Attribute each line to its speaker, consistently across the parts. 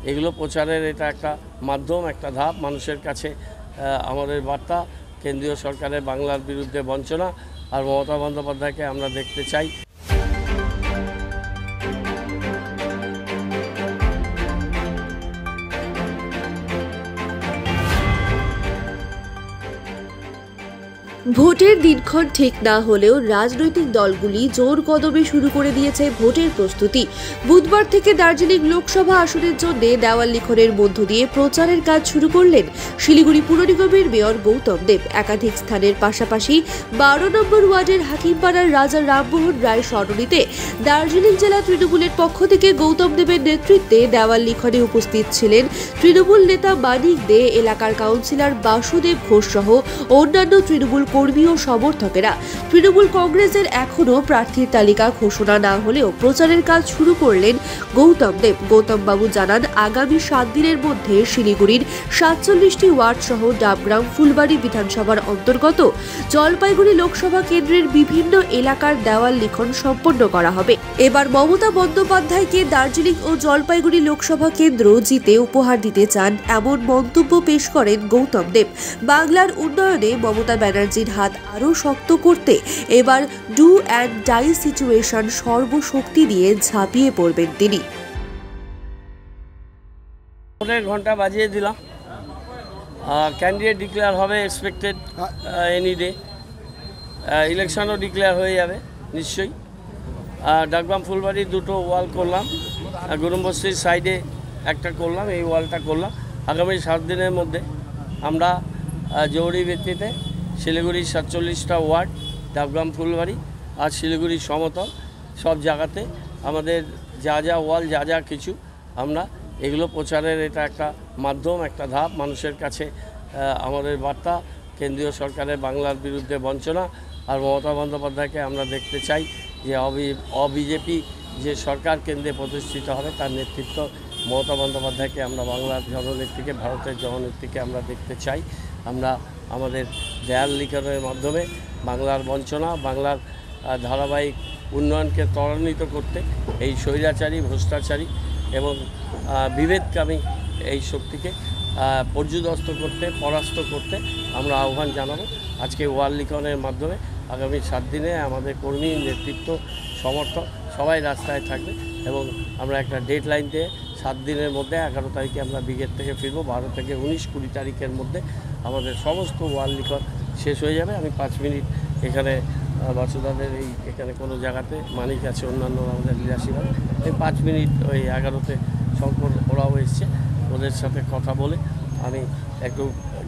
Speaker 1: এগুলো প্রচারের এটা একটা মাধ্যম, একটা ধাপ মানুষের কাছে। আমাদের বার্তা কেন্দ্রীয় সরকারের বাংলার বিরুদ্ধে বঞ্চনা আর মমতা বন্দ্যোপাধ্যায়কে আমরা দেখতে চাই।
Speaker 2: ভোটের দিনক্ষণ ঠিক না হলেও রাজনৈতিক দলগুলি জোর কদমে শুরু করে দিয়েছে ভোটের প্রস্তুতি। বুধবার থেকে দার্জিলিং লোকসভা আসনের জন্য দেওয়াল লিখনের মধ্য দিয়ে প্রচারের কাজ শুরু করলেন শিলিগুড়ি পুর নিগমের মেয়র গৌতম দেব। একাধিক স্থানের পাশাপাশি 12 নম্বর ওয়ার্ডের হাকিমপাড়ার রাজা রামমোহন রায় সরণিতে দার্জিলিং জেলা তৃণমূলের পক্ষ থেকে গৌতম দেবের নেতৃত্বে দেওয়াল লিখনে উপস্থিত ছিলেন তৃণমূল নেতা মানিক দে, এলাকার কাউন্সিলর বাসুদেব ঘোষ সহ অন্যান্য তৃণমূল কর্মী ও সমর্থকেরা। তৃণমূল কংগ্রেসের এখনও প্রার্থীর তালিকা ঘোষণা না হলেও প্রচারের কাজ শুরু করলেন গৌতম দেব। গৌতম বাবু জানান, আগামী 7 দিনের মধ্যে শিলিগুড়ির 47টি ওয়ার্ড সহ ডাবগ্রাম, ফুলবাড়ি বিধানসভার অন্তর্গত জলপাইগুড়ি লোকসভা কেন্দ্রের বিভিন্ন এলাকার দেওয়াল লিখন সম্পন্ন করা হবে। এবার মমতা বন্দ্যোপাধ্যায়কে দার্জিলিং ও জলপাইগুড়ি লোকসভা কেন্দ্র জিতে উপহার দিতে চান, এমন মন্তব্য পেশ করেন গৌতম দেব। বাংলার উন্নয়নে মমতা ব্যানার্জির হাত আরও শক্ত করতে এবার ডু অ্যান্ড ডাই সিচুয়েশন সর্বশক্তি দিয়ে ঝাঁপিয়ে পড়বেন তিনি।
Speaker 1: ভোটের ঘন্টা বাজিয়ে দিলাম, ক্যান্ডিডেট ডিক্লেয়ার হবে এক্সপেক্টেড এনি ডে। ইলেকশনও ডিক্লেয়ার হয়ে যাবে নিশ্চয়ই। ডাকবাম ফুলবাড়ি দুটো ওয়াল করলাম, গুরুম্বস্তির সাইডে একটা করলাম, এই ওয়ালটা করলাম। আগামী 7 দিনের মধ্যে আমরা জরুরি ভিত্তিতে শিলিগুড়ির 47টা ওয়ার্ড, ডাবগ্রাম, ফুলবাড়ি আর শিলিগুড়ির সমতল সব জায়গাতে আমাদের যা যা ওয়াল, যা যা কিছু আমরা এগুলো প্রচারের এটা একটা মাধ্যম, একটা ধাপ মানুষের কাছে। আমাদের বার্তা কেন্দ্রীয় সরকারের বাংলার বিরুদ্ধে বঞ্চনা আর মমতা বন্দ্যোপাধ্যায়কে আমরা দেখতে চাই যে অবিজেপি যে সরকার কেন্দ্রে প্রতিষ্ঠিত হবে তার নেতৃত্ব মমতা বন্দ্যোপাধ্যায়কে আমরা বাংলার জননেত্রীকে, ভারতের জননেত্রীকে আমরা দেখতে চাই। আমরা আমাদের দেয়াল লিখনের মাধ্যমে বাংলার বঞ্চনা, বাংলার ধারাবাহিক উন্নয়নকে ত্বরান্বিত করতে এই স্বৈরাচারী, ভ্রষ্টাচারী এবং বিভেদকামী এই শক্তিকে পর্যুদস্ত করতে, পরাস্ত করতে আমরা আহ্বান জানাবো। আজকে ওয়াল লিখনের মাধ্যমে আগামী 7 দিনে আমাদের কর্মী, নেতৃত্ব, সমর্থক সবাই রাস্তায় থাকবে এবং আমরা একটা ডেডলাইন দিয়ে 7 দিনের মধ্যে 11 তারিখে আমরা ব্রিগেড থেকে ফিরবো। 12 থেকে 19-20 তারিখের মধ্যে আমাদের সমস্ত ওয়াল লিখন শেষ হয়ে যাবে। আমি 5 মিনিট এখানে বাসুদাদের এখানে কোনো জায়গাতে মানিক আছে, অন্যান্য আমাদের লীলাশীরা, এই 5 মিনিট ওই 11তে শঙ্কর ওরাও এসছে, ওদের সাথে কথা বলে আমি একটু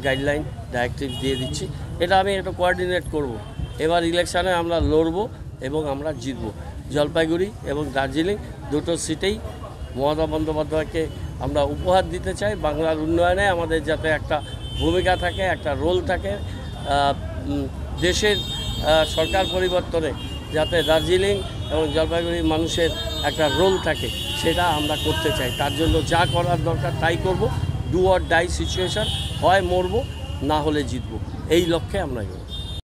Speaker 1: গাইডলাইন, ডাইরেক্টিভ দিয়ে দিচ্ছি। এটা আমি একটু কোঅর্ডিনেট করব। এবার ইলেকশানে আমরা লড়ব এবং আমরা জিতব। জলপাইগুড়ি এবং দার্জিলিং দুটো সিটেই মমতা বন্দ্যোপাধ্যায়কে আমরা উপহার দিতে চাই। বাংলার উন্নয়নে আমাদের যাতে একটা ভূমিকা থাকে, একটা রোল থাকে, দেশের সরকার পরিবর্তনে যাতে দার্জিলিং এবং জলপাইগুড়ির মানুষের একটা রোল থাকে, সেটা আমরা করতে চাই। তার জন্য যা করার দরকার তাই করব। ডু অর ডাই সিচুয়েশন, হয় মরবো না হলে জিতবো, এই লক্ষ্যে আমরা